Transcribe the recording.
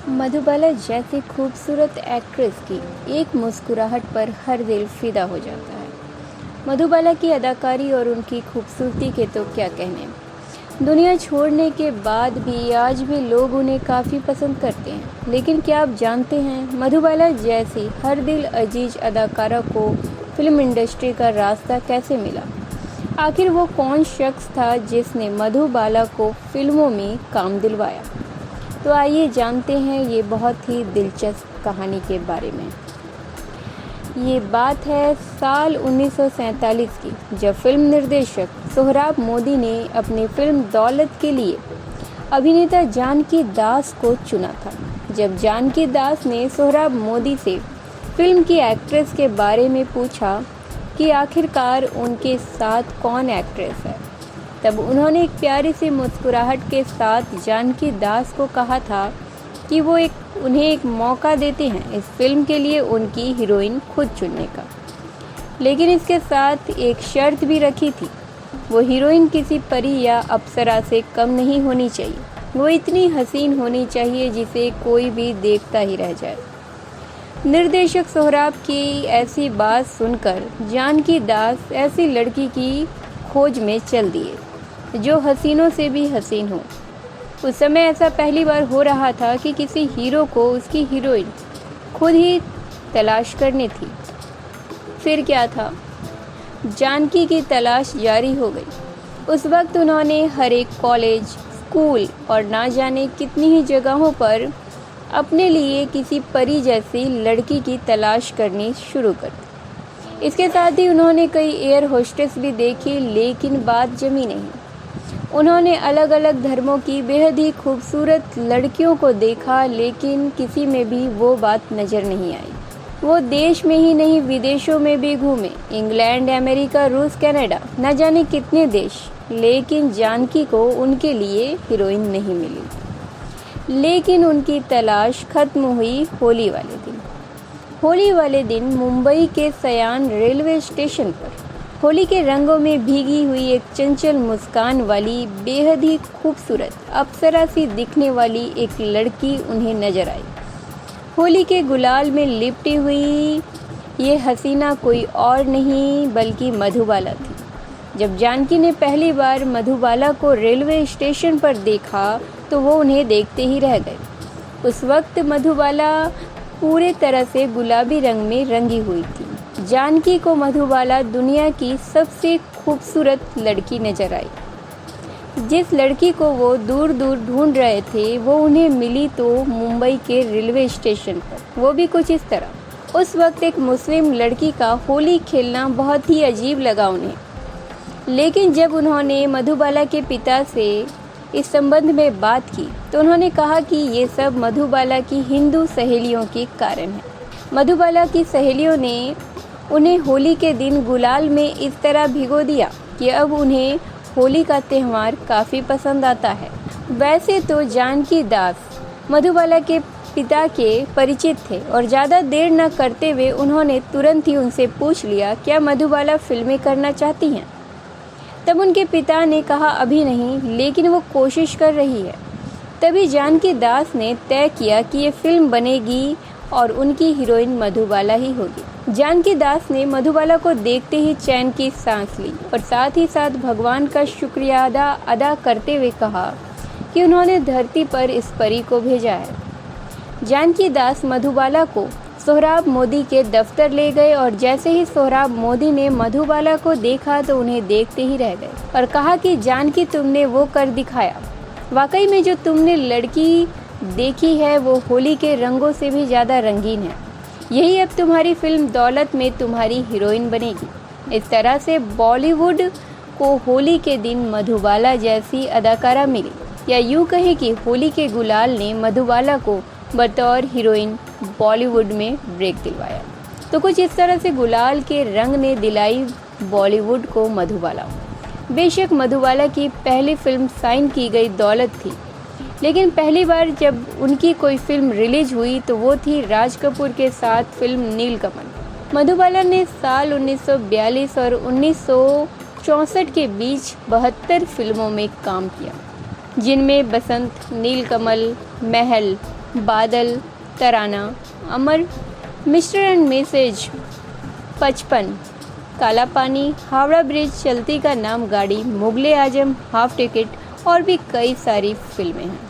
मधुबाला जैसी खूबसूरत एक्ट्रेस की एक मुस्कुराहट पर हर दिल फिदा हो जाता है। मधुबाला की अदाकारी और उनकी खूबसूरती के तो क्या कहने। दुनिया छोड़ने के बाद भी आज भी लोग उन्हें काफ़ी पसंद करते हैं। लेकिन क्या आप जानते हैं, मधुबाला जैसी हर दिल अजीज अदाकारा को फिल्म इंडस्ट्री का रास्ता कैसे मिला? आखिर वो कौन शख्स था जिसने मधुबाला को फिल्मों में काम दिलवाया? तो आइए जानते हैं ये बहुत ही दिलचस्प कहानी के बारे में। ये बात है साल 1947 की, जब फिल्म निर्देशक सोहराब मोदी ने अपनी फिल्म दौलत के लिए अभिनेता जानकी दास को चुना था। जब जानकी दास ने सोहराब मोदी से फिल्म की एक्ट्रेस के बारे में पूछा कि आखिरकार उनके साथ कौन एक्ट्रेस है, तब उन्होंने एक प्यारी सी मुस्कुराहट के साथ जानकी दास को कहा था कि वो उन्हें एक मौका देते हैं इस फिल्म के लिए उनकी हीरोइन खुद चुनने का। लेकिन इसके साथ एक शर्त भी रखी थी, वो हीरोइन किसी परी या अप्सरा से कम नहीं होनी चाहिए। वो इतनी हसीन होनी चाहिए जिसे कोई भी देखता ही रह जाए। निर्देशक सोहराब की ऐसी बात सुनकर जानकी दास ऐसी लड़की की खोज में चल दिए जो हसीनों से भी हसीन हो। उस समय ऐसा पहली बार हो रहा था कि किसी हीरो को उसकी हीरोइन खुद ही तलाश करनी थी। फिर क्या था, जानकी की तलाश जारी हो गई। उस वक्त उन्होंने हर एक कॉलेज, स्कूल और ना जाने कितनी ही जगहों पर अपने लिए किसी परी जैसी लड़की की तलाश करनी शुरू कर दी। इसके साथ ही उन्होंने कई एयर होस्टेस भी देखी, लेकिन बात जमी नहीं। उन्होंने अलग अलग धर्मों की बेहद ही खूबसूरत लड़कियों को देखा, लेकिन किसी में भी वो बात नज़र नहीं आई। वो देश में ही नहीं विदेशों में भी घूमे, इंग्लैंड, अमेरिका, रूस, कनाडा, न जाने कितने देश, लेकिन जानकी को उनके लिए हीरोइन नहीं मिली। लेकिन उनकी तलाश खत्म हुई होली वाले दिन। होली वाले दिन मुंबई के सयान रेलवे स्टेशन पर होली के रंगों में भीगी हुई एक चंचल मुस्कान वाली बेहद ही खूबसूरत अप्सरा सी दिखने वाली एक लड़की उन्हें नजर आई। होली के गुलाल में लिपटी हुई ये हसीना कोई और नहीं बल्कि मधुबाला थी। जब जानकी ने पहली बार मधुबाला को रेलवे स्टेशन पर देखा तो वो उन्हें देखते ही रह गए। उस वक्त मधुबाला पूरे तरह से गुलाबी रंग में रंगी हुई थी। जानकी को मधुबाला दुनिया की सबसे खूबसूरत लड़की नजर आई। जिस लड़की को वो दूर दूर ढूंढ रहे थे वो उन्हें मिली तो मुंबई के रेलवे स्टेशन पर, वो भी कुछ इस तरह। उस वक्त एक मुस्लिम लड़की का होली खेलना बहुत ही अजीब लगा उन्हें। लेकिन जब उन्होंने मधुबाला के पिता से इस संबंध में बात की तो उन्होंने कहा कि ये सब मधुबाला की हिंदू सहेलियों के कारण है। मधुबाला की सहेलियों ने उन्हें होली के दिन गुलाल में इस तरह भिगो दिया कि अब उन्हें होली का त्यौहार काफ़ी पसंद आता है। वैसे तो जानकी दास मधुबाला के पिता के परिचित थे और ज़्यादा देर न करते हुए उन्होंने तुरंत ही उनसे पूछ लिया, क्या मधुबाला फिल्में करना चाहती हैं? तब उनके पिता ने कहा अभी नहीं, लेकिन वो कोशिश कर रही है। तभी जानकी दास ने तय किया कि ये फिल्म बनेगी और उनकी हीरोइन मधुबाला ही होगी। जानकी दास ने मधुबाला को देखते ही चैन की सांस ली और साथ ही साथ भगवान का शुक्रिया अदा करते हुए कहा कि उन्होंने धरती पर इस परी को भेजा है। जानकी दास मधुबाला को सोहराब मोदी के दफ्तर ले गए और जैसे ही सोहराब मोदी ने मधुबाला को देखा तो उन्हें देखते ही रह गए और कहा कि जानकी, तुमने वो कर दिखाया। वाकई में जो तुमने लड़की देखी है वो होली के रंगों से भी ज़्यादा रंगीन है। यही अब तुम्हारी फिल्म दौलत में तुम्हारी हीरोइन बनेगी। इस तरह से बॉलीवुड को होली के दिन मधुबाला जैसी अदाकारा मिली, या यूँ कहे कि होली के गुलाल ने मधुबाला को बतौर हीरोइन बॉलीवुड में ब्रेक दिलवाया। तो कुछ इस तरह से गुलाल के रंग ने दिलाई बॉलीवुड को मधुबाला। बेशक मधुबाला की पहली फिल्म साइन की गई दौलत थी, लेकिन पहली बार जब उनकी कोई फिल्म रिलीज हुई तो वो थी राज कपूर के साथ फिल्म नीलकमल। मधुबाला ने साल 1942 और 1964 के बीच 72 फिल्मों में काम किया, जिनमें बसंत, नीलकमल, महल, बादल, तराना, अमर, मिस्टर एंड मिसेज 55, काला पानी, हावड़ा ब्रिज, चलती का नाम गाड़ी, मुगले आजम, हाफ टिकट और भी कई सारी फिल्में हैं।